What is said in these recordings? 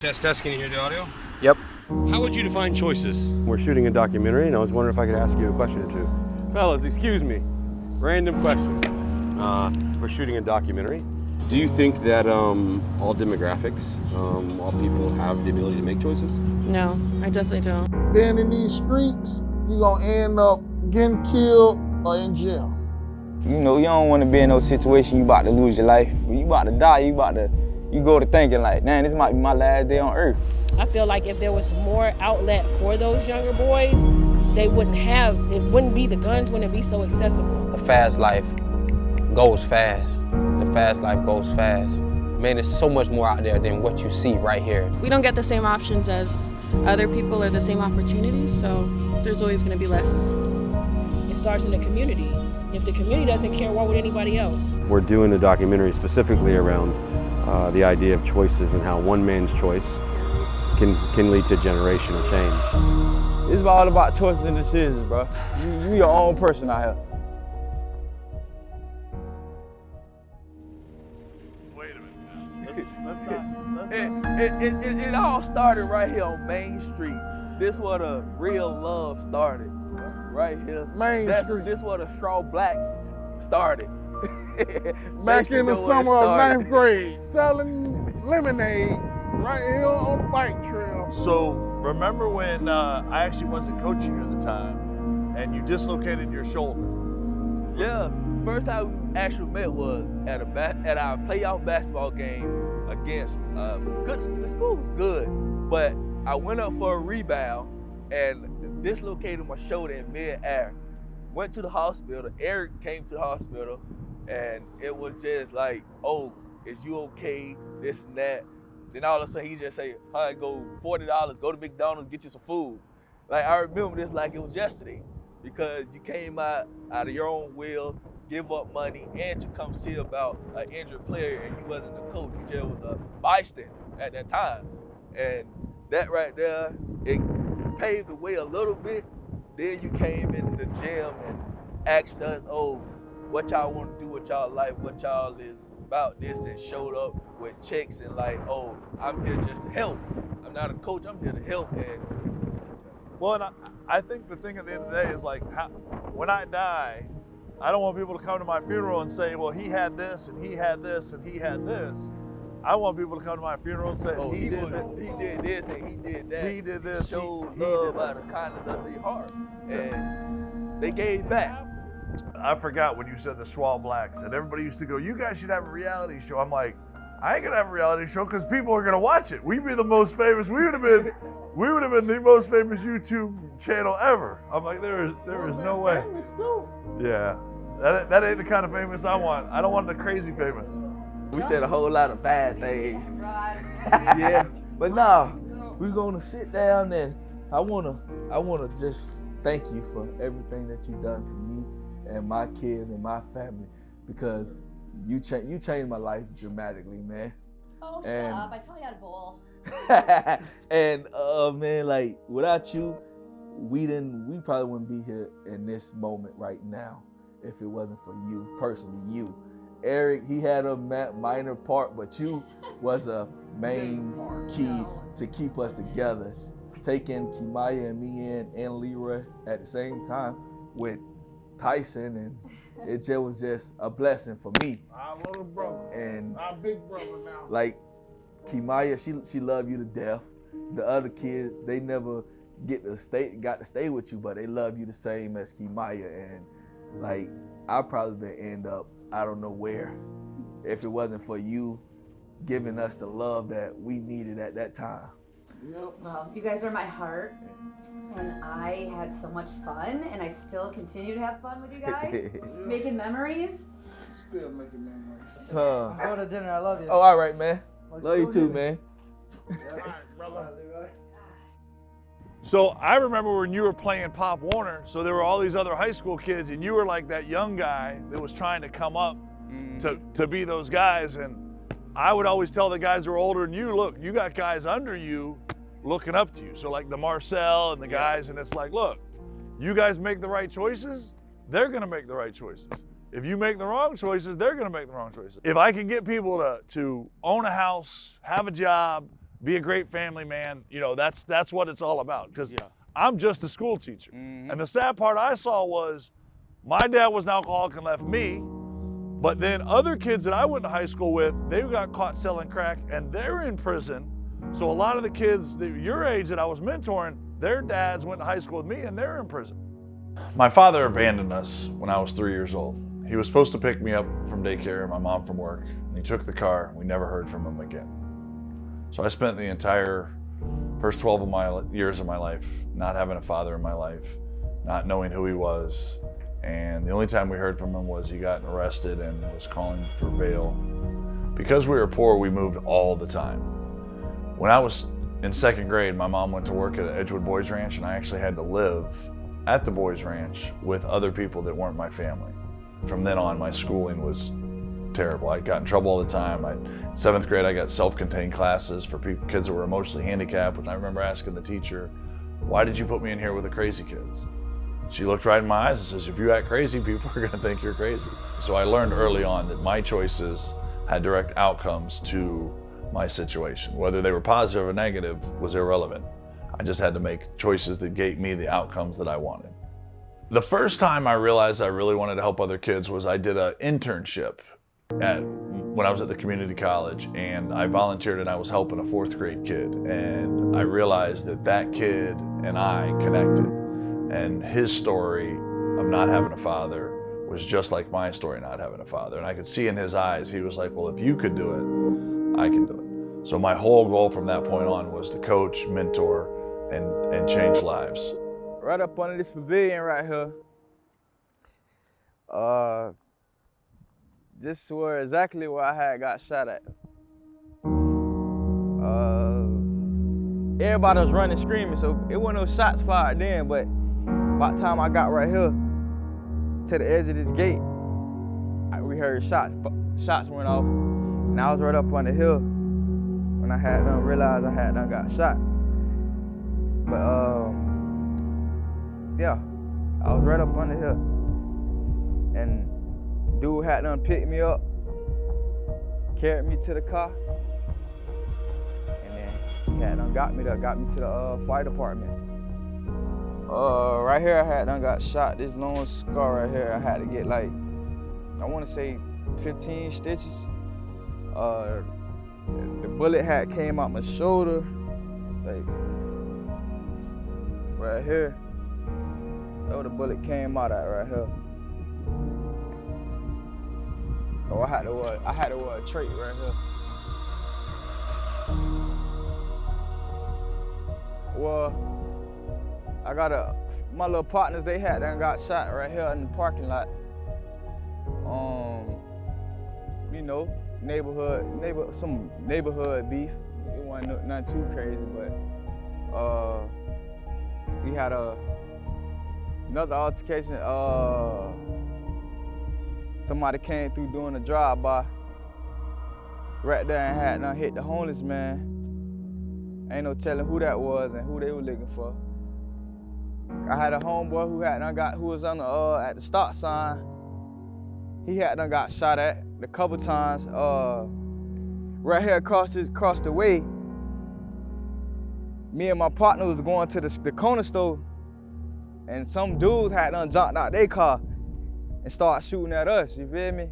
Test, can you hear the audio? Yep. How would you define choices? We're shooting a documentary, and I was wondering if I could ask you a question or two. Fellas, excuse me. Random question. We're shooting a documentary. Do you think that all demographics, all people have the ability to make choices? No, I definitely don't. Being in these streets, you're gonna end up getting killed or in jail. You know, you don't want to be in no situation you about to lose your life. When you about to die, you go to thinking like, man, this might be my last day on earth. I feel like if there was more outlet for those younger boys, it wouldn't be the guns, wouldn't be so accessible. The fast life goes fast. The fast life goes fast. Man, there's so much more out there than what you see right here. We don't get the same options as other people or the same opportunities, so there's always going to be less. It starts in the community. If the community doesn't care, why would anybody else? We're doing a documentary specifically around the idea of choices and how one man's choice can lead to generational change. It's all about choices and decisions, bro. You your own person out here. Wait a minute. It all started right here on Main Street. This where the real love started. Right here. Street. This where the Schwalbachs started. Back in the summer of 9th grade, selling lemonade right here on the bike trail. So remember when I actually wasn't coaching you at the time and you dislocated your shoulder? Yeah, first time we actually met was at our playoff basketball game against the school was good, but I went up for a rebound and dislocated my shoulder in mid-air. Went to the hospital. Eric came to the hospital, and it was just like, oh, is you okay? This and that. Then all of a sudden he just say, all right, go $40, go to McDonald's, get you some food. Like, I remember this like it was yesterday, because you came out of your own will, give up money, and to come see about an injured player, and you wasn't the coach, you just was a bystander at that time. And that right there, it paved the way a little bit. Then you came in the gym and asked us, oh, what y'all want to do with y'all life, what y'all is about this, and showed up with checks and like, oh, I'm here just to help. I'm not a coach, I'm here to help. Well, and I think the thing at the end of the day is like, when I die, I don't want people to come to my funeral and say, well, he had this and he had this and he had this. I want people to come to my funeral and say, oh, he did this and he did that. He did this. Showed he love did out of the kindness of their heart. And they gave back. I forgot when you said the Schwalbachs, and everybody used to go, you guys should have a reality show. I'm like, I ain't gonna have a reality show because people are gonna watch it. We'd be the most famous. We would have been the most famous YouTube channel ever. I'm like, there is no way. Yeah, that ain't the kind of famous I want. I don't want the crazy famous. We said a whole lot of bad things. Yeah, but nah, we're gonna sit down and I wanna just thank you for everything that you've done for me and my kids and my family, because you changed my life dramatically, man. Oh, shut up! I tell you how to bowl. And man, like without you, we probably wouldn't be here in this moment right now if it wasn't for you personally. You, Eric, he had a minor part, but you was a main key to keep us together. Taking Kimaya and me in and Leroy at the same time with Tyson, and it just was just a blessing for me. Our little brother, and our big brother now. Like Kimaya, she loved you to death. The other kids, they never got to stay with you, but they love you the same as Kimaya. And like, I probably been end up, I don't know where, if it wasn't for you giving us the love that we needed at that time. Yep. Well, you guys are my heart, and I had so much fun, and I still continue to have fun with you guys, making memories. Still making memories. I'm going to dinner. I love you. Oh, all right, man. Love you too, man. So I remember when you were playing Pop Warner, so there were all these other high school kids, and you were like that young guy that was trying to come up to be those guys. And I would always tell the guys who were older than you, look, you got guys under you looking up to you. So like the Marcel and the guys, and it's like, look, you guys make the right choices, they're gonna make the right choices. If you make the wrong choices, they're gonna make the wrong choices. If I can get people to own a house, have a job, be a great family man. You know, that's what it's all about. Because I'm just a school teacher. And the sad part I saw was my dad was an alcoholic and left me, but then other kids that I went to high school with, they got caught selling crack and they're in prison. So a lot of the kids that your age that I was mentoring, their dads went to high school with me and they're in prison. My father abandoned us when I was 3 years old. He was supposed to pick me up from daycare and my mom from work, and he took the car and we never heard from him again. So I spent the entire first 12 of my years of my life not having a father in my life, not knowing who he was, and the only time we heard from him was he got arrested and was calling for bail. Because we were poor, we moved all the time. When I was in second grade, my mom went to work at Edgewood Boys Ranch, and I actually had to live at the Boys Ranch with other people that weren't my family. From then on, my schooling was terrible. I got in trouble all the time. In seventh grade, I got self-contained classes for kids that were emotionally handicapped, and I remember asking the teacher, "Why did you put me in here with the crazy kids?" She looked right in my eyes and says, "If you act crazy, people are gonna think you're crazy." So I learned early on that my choices had direct outcomes to my situation. Whether they were positive or negative was irrelevant. I just had to make choices that gave me the outcomes that I wanted. The first time I realized I really wanted to help other kids was I did an internship when I was at the community college, and I volunteered and I was helping a fourth grade kid. And I realized that kid and I connected. And his story of not having a father was just like my story not having a father. And I could see in his eyes, he was like, well, if you could do it, I can do it. So my whole goal from that point on was to coach, mentor, and change lives. Right up under this pavilion right here, this was exactly where I had got shot at. Everybody was running, screaming, so it wasn't no shots fired then, but by the time I got right here to the edge of this gate, we heard shots went off, and I was right up on the hill when I had done realized I had done got shot. But yeah, I was right up on the hill, and dude had done picked me up, carried me to the car, and then he had done got me to the fire department. Right here I had done got shot, this long scar right here. I had to get like, I want to say 15 stitches. The bullet had came out my shoulder, like right here. That's where the bullet came out at right here. So I had to wear a trait right here. Well, I got my little partners, they had done got shot right here in the parking lot. You know, some neighborhood beef. It wasn't nothing too crazy, but we had another altercation. Somebody came through doing a drive-by right there and had done hit the homeless man. Ain't no telling who that was and who they were looking for. I had a homeboy who was on at the stop sign. He had done got shot at a couple times. Right here across the way, me and my partner was going to the corner store, and some dudes had done jumped out their car and started shooting at us, you feel me?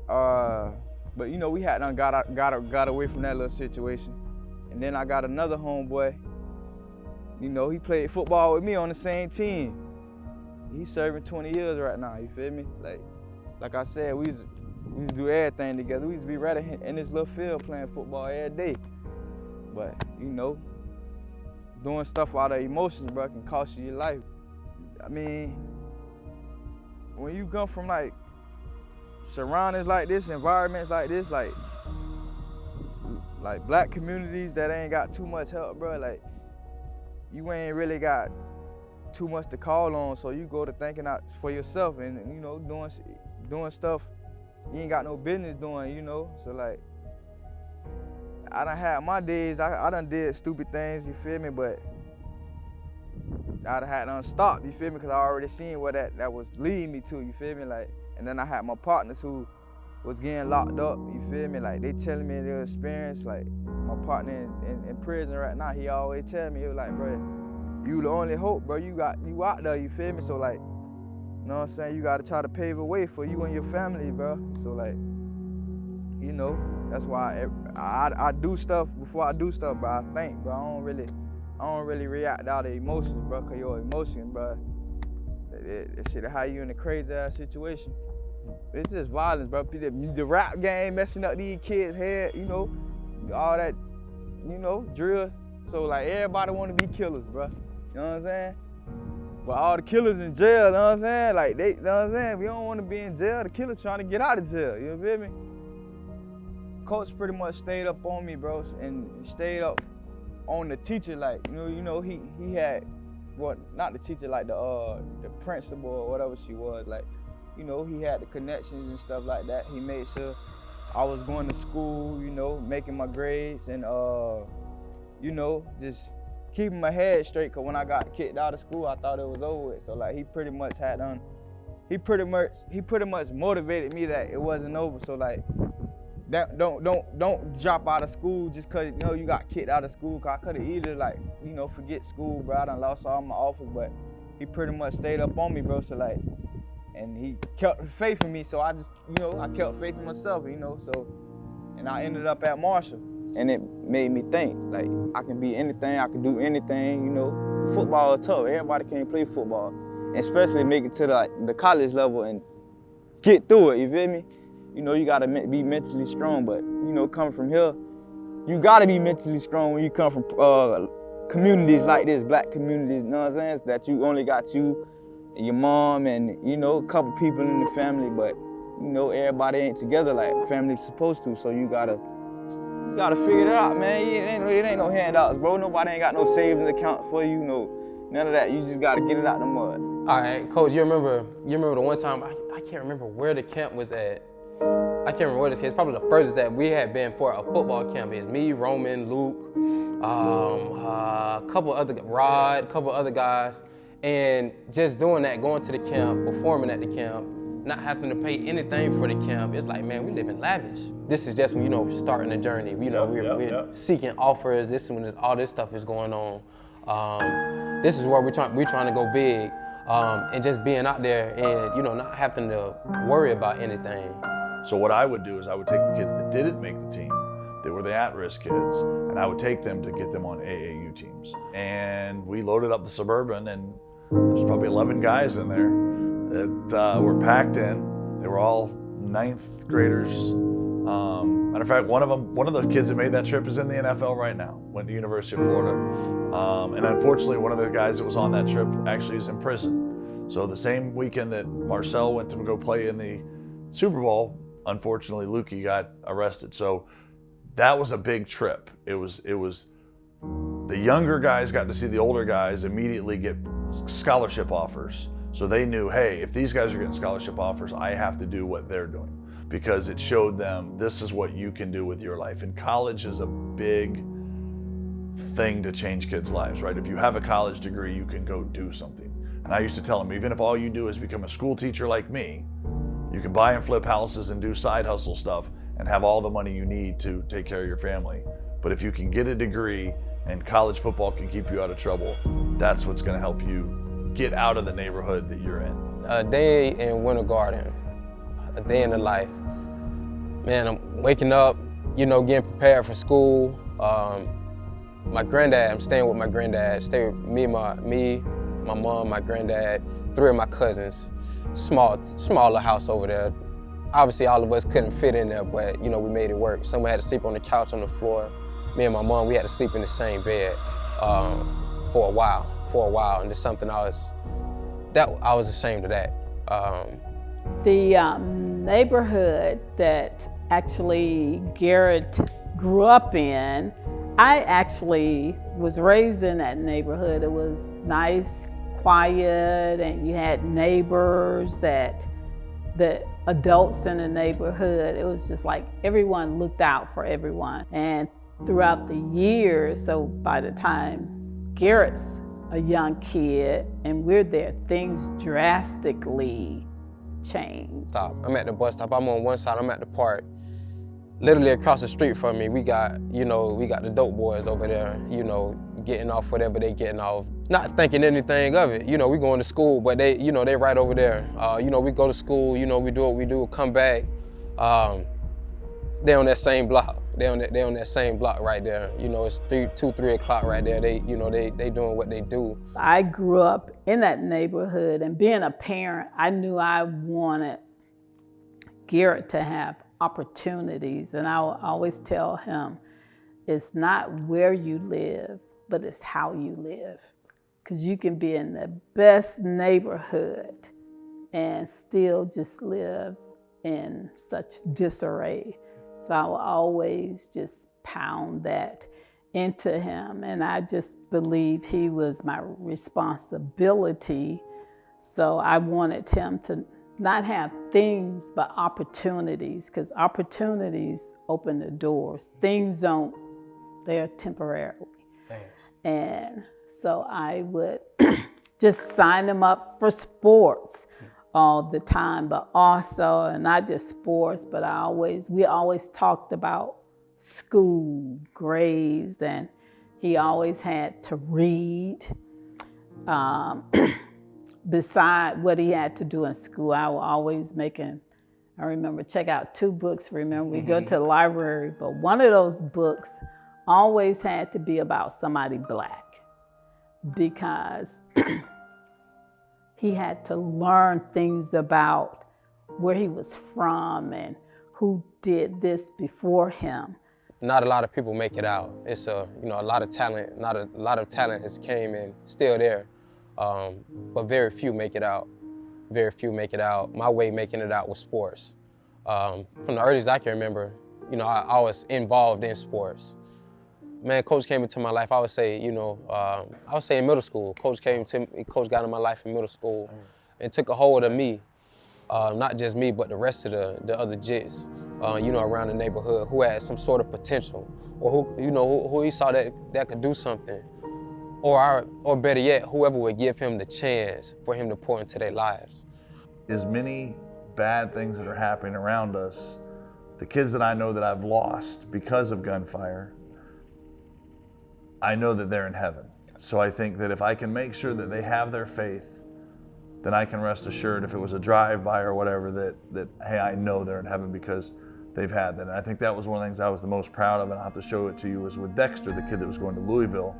But you know, we had done got away from that little situation. And then I got another homeboy, you know, he played football with me on the same team. He's serving 20 years right now, you feel me? Like I said, we used to do everything together. We used to be right in this little field playing football every day. But, you know, doing stuff out of emotions, bro, can cost you your life. I mean, when you come from like surroundings like this, environments like this, like black communities that ain't got too much help, bro, like you ain't really got too much to call on, so you go to thinking out for yourself and, you know, doing stuff you ain't got no business doing, you know. So like, I done had my days, I done did stupid things, you feel me, but I done had to stop, you feel me, because I already seen where that was leading me to, you feel me, like. And then I had my partners who was getting locked up, you feel me? Like, they telling me their experience, like, my partner in prison right now, he always tell me, he was like, bro, you the only hope, bro, you out there, you feel me? So, like, you know what I'm saying, you gotta try to pave a way for you and your family, bro. So, like, you know, that's why I do stuff before I do stuff, bro. I think, bro, I don't really react out of emotions, bro, cause your emotion, bro, it shit have you in a crazy ass situation. It's just violence, bro. The rap game messing up these kids' head, you know, all that, you know, drills. So, like, everybody want to be killers, bro. You know what I'm saying? But all the killers in jail, you know what I'm saying? Like, you know what I'm saying? We don't want to be in jail. The killers trying to get out of jail, you feel me? Coach pretty much stayed up on me, bro, and stayed up on the teacher, like, you know, he had, well, not the teacher, like the principal or whatever she was, like, you know, he had the connections and stuff like that. He made sure I was going to school, you know, making my grades and, you know, just keeping my head straight, because when I got kicked out of school, I thought it was over with. So, like, he pretty much motivated me that it wasn't over. So, like, don't drop out of school just because, you know, you got kicked out of school. Cause I could have either, like, you know, forget school, bro. I done lost all my offers, but he pretty much stayed up on me, bro. So, like, and he kept faith in me. So I just, you know, I kept faith in myself, you know. So, and I ended up at Marshall. And it made me think, like, I can be anything, I can do anything, you know. Football is tough. Everybody can't play football. And especially make it to the college level and get through it, you feel me? You know, you gotta be mentally strong, but, you know, coming from here, you gotta be mentally strong when you come from communities like this, black communities, you know what I'm saying? That you only got you and your mom and, you know, a couple people in the family, but, you know, everybody ain't together like family's supposed to, so you gotta figure it out, man. It ain't no handouts, bro. Nobody ain't got no savings account for you, no, none of that. You just gotta get it out the mud. All right, Coach, you remember the one time, I can't remember where the camp was at. I can't remember where this is. Probably the furthest that we had been for a football camp is me, Roman, Luke, a couple other guys. And just doing that, going to the camp, performing at the camp, not having to pay anything for the camp, it's like, man, we live in lavish. This is just when, you know, starting the journey. You know, we're seeking offers. This is when all this stuff is going on. This is where we're trying to go big, and just being out there and, you know, not having to worry about anything. So what I would do is I would take the kids that didn't make the team, that were the at-risk kids, and I would take them to get them on AAU teams. And we loaded up the Suburban, and there's probably 11 guys in there that were packed in. They were all 9th graders. Matter of fact, one of the kids that made that trip is in the NFL right now, went to University of Florida. And unfortunately, one of the guys that was on that trip actually is in prison. So the same weekend that Marcel went to go play in the Super Bowl, unfortunately, Lukey got arrested. So that was a big trip. It was the younger guys got to see the older guys immediately get scholarship offers. So they knew, hey, if these guys are getting scholarship offers, I have to do what they're doing, because it showed them this is what you can do with your life. And college is a big thing to change kids' lives, right? If you have a college degree, you can go do something. And I used to tell them, even if all you do is become a school teacher like me, you can buy and flip houses and do side hustle stuff and have all the money you need to take care of your family. But if you can get a degree and college football can keep you out of trouble, that's what's gonna help you get out of the neighborhood that you're in. A day in Winter Garden, a day in the life. Man, I'm waking up, you know, getting prepared for school. My granddad, I'm staying with my granddad. Stay with me, my mom, my granddad, 3 of my cousins. Smaller house over there. Obviously, all of us couldn't fit in there, but, you know, we made it work. Someone had to sleep on the couch on the floor. Me and my mom, we had to sleep in the same bed for a while, and it's something I was ashamed of that. The neighborhood that actually Garrett grew up in, I actually was raised in that neighborhood. It was nice, quiet, and you had neighbors that the adults in the neighborhood, it was just like everyone looked out for everyone. And throughout the years, so by the time Garrett's a young kid and we're there, things drastically change. Stop. I'm at the bus stop. I'm on one side. I'm at the park. Literally across the street from me, we got the dope boys over there, getting off whatever they getting off. Not thinking anything of it. We going to school, but they right over there. We go to school, we do what we do, come back. They on that same block. They on that same block right there. It's 2, 3 o'clock right there. They doing what they do. I grew up in that neighborhood, and being a parent, I knew I wanted Garrett to have opportunities, and I will always tell him, it's not where you live, but it's how you live. Because you can be in the best neighborhood and still just live in such disarray. So I will always just pound that into him, and I just believe he was my responsibility. So I wanted him to not have things, but opportunities, because opportunities open the doors. Things don't, they're temporarily. Thanks. And so I would just sign them up for sports all the time, but also, and not just sports, but we always talked about school, grades, and he always had to read. Beside what he had to do in school, I was always I remember check out 2 books. Remember, we go to the library, but one of those books always had to be about somebody Black, because he had to learn things about where he was from and who did this before him. Not a lot of people make it out. It's a lot of talent. A lot of talent has came and still there. But very few make it out. Very few make it out. My way making it out was sports. From the earliest I can remember, I was involved in sports. Man, coach came into my life, I would say in middle school. Coach got in my life in middle school and took a hold of me. Not just me, but the rest of the other jits, around the neighborhood who had some sort of potential, or who he saw that could do something. Or better yet, whoever would give him the chance for him to pour into their lives. As many bad things that are happening around us, the kids that I know that I've lost because of gunfire, I know that they're in heaven. So I think that if I can make sure that they have their faith, then I can rest assured, if it was a drive-by or whatever, that hey, I know they're in heaven because they've had that. And I think that was one of the things I was the most proud of, and I'll have to show it to you, was with Dexter, the kid that was going to Louisville.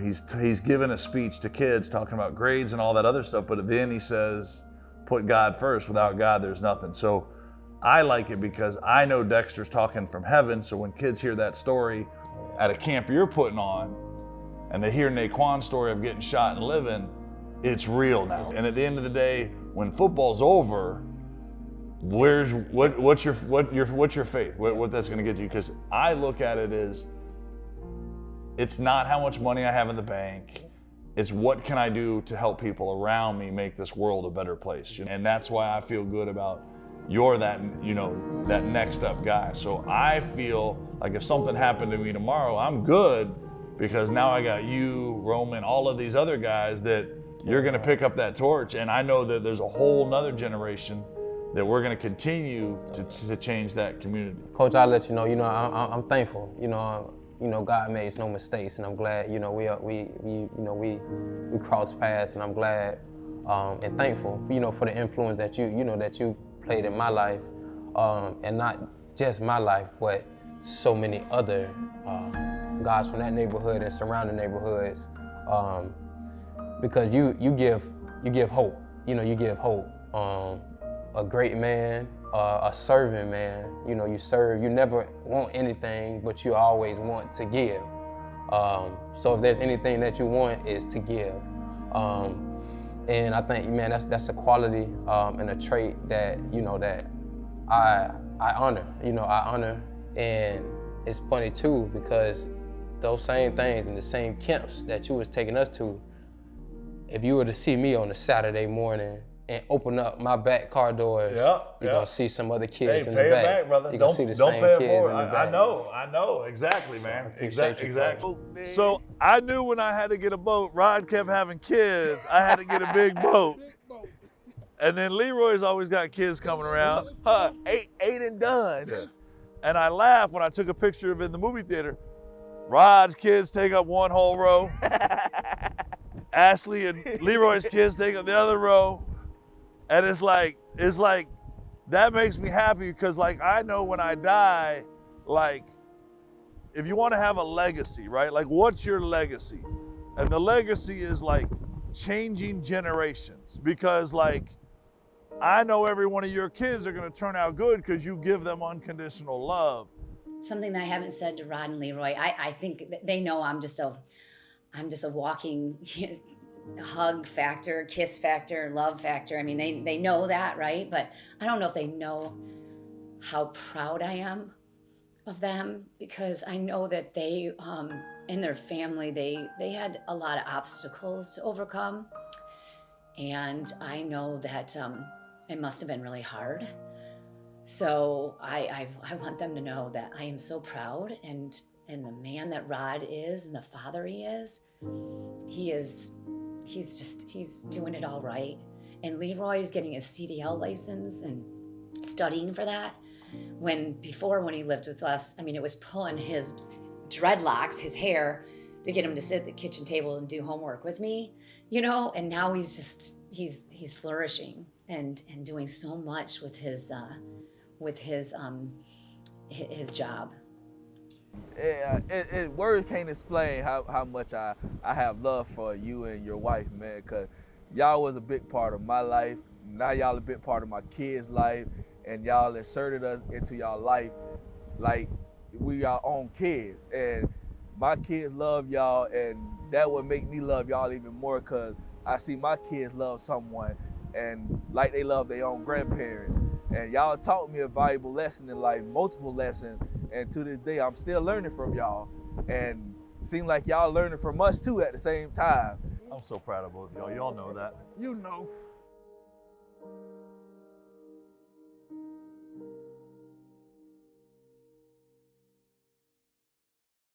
He's given a speech to kids talking about grades and all that other stuff, but at the end he says, put God first. Without God, there's nothing. So I like it because I know Dexter's talking from heaven, so when kids hear that story at a camp you're putting on, and they hear Naquan's story of getting shot and living, it's real now. And at the end of the day, when football's over, what's your faith? What that's going to get you? Because I look at it as, it's not how much money I have in the bank. It's what can I do to help people around me make this world a better place. And that's why I feel good about you're that next up guy. So I feel like if something happened to me tomorrow, I'm good, because now I got you, Roman, all of these other guys that you're gonna pick up that torch. And I know that there's a whole nother generation that we're gonna continue to change that community. Coach, I'll let you know, I'm thankful. God makes no mistakes, and I'm glad, we crossed paths, and I'm glad and thankful, for the influence that you played in my life, and not just my life, but so many other guys from that neighborhood and surrounding neighborhoods, because you give hope. You give hope. A great man, a serving man. You serve. You never want anything, but you always want to give. So if there's anything that you want, is to give. And I think, man, that's a quality and a trait that that I honor. I honor, and it's funny too, because those same things in the same camps that you was taking us to, if you were to see me on a Saturday morning and open up my back car doors, you're gonna see some other kids in the back. Pay it back, brother. You're gonna see the don't same pay it kids forward. in the back. I know, exactly, man. Exactly. So I knew when I had to get a boat, Rod kept having kids, I had to get a big boat. And then Leroy's always got kids coming around. Eight and done. Yeah. And I laughed when I took a picture of it in the movie theater. Rod's kids take up one whole row. Ashley and Leroy's kids take up the other row. And it's like, that makes me happy because like, I know when I die, like, if you want to have a legacy, right? Like, what's your legacy? And the legacy is like changing generations because like, I know every one of your kids are going to turn out good because you give them unconditional love. Something that I haven't said to Rod and Leroy, I think they know I'm just a walking hug factor, kiss factor, love factor. I mean, they know that, right? But I don't know if they know how proud I am of them because I know that they, in their family, they had a lot of obstacles to overcome. And I know that it must have been really hard. So I want them to know that I am so proud and the man that Rod is and the father he is, he's doing it all right. And Leroy is getting his CDL license and studying for that. When he lived with us, I mean, it was pulling his dreadlocks, his hair, to get him to sit at the kitchen table and do homework with me, you know, and now he's flourishing and doing so much with his job. Words can't explain how much I have love for you and your wife, man, because y'all was a big part of my life. Now y'all a big part of my kids' life, and y'all inserted us into y'all life like we our own kids. And my kids love y'all, and that would make me love y'all even more because I see my kids love someone and like they love their own grandparents. And y'all taught me a valuable lesson in life, multiple lessons, and to this day, I'm still learning from y'all. And it seems like y'all learning from us too at the same time. I'm so proud of both of y'all. Y'all know that. You know.